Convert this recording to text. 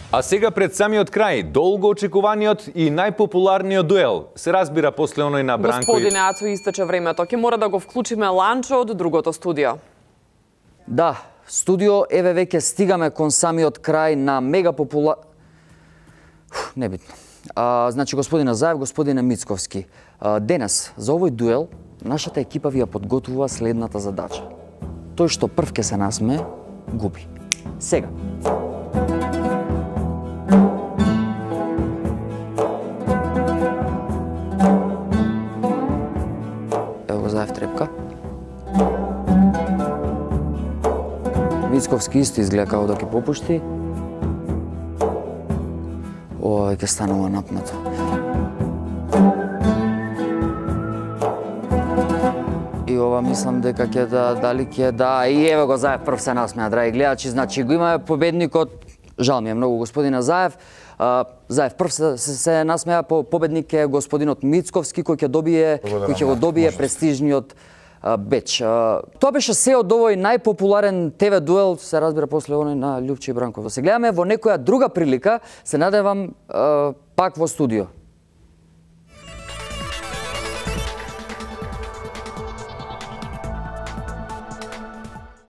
А сега пред самиот крај, долго очекуваниот и најпопуларниот дуел. Се разбира после оној на Бранко. Господине Ацо, истече времето. Ќе мора да го вклучиме Ланчо од другото студио. Да, студио, еве веќе стигаме кон самиот крај на мега Небитно. Значи, господина Заев, господине Мицковски, денес за овој дуел нашата екипа ви ја подготвува следната задача. Тој што прв ке се насме, губи. Сега. Ево го Заев трепка. Мицковски исто изгледа како да ќе попушти. Ова ќе станува напнато. И ова мислам дека ќе дали ќе и еве го Заев прв се насмеа, драги гледачи, значи го имаме победникот. Жал ми е многу господина Заев. Заев прв се насмеа, победник е господинот Мицковски кој ќе го добие престижниот беч. Тоа беше се од овој најпопуларен ТВ дуел, се разбира после оној на Љупче и Бранко. Да се гледаме во некоја друга прилика, се надевам пак во студио.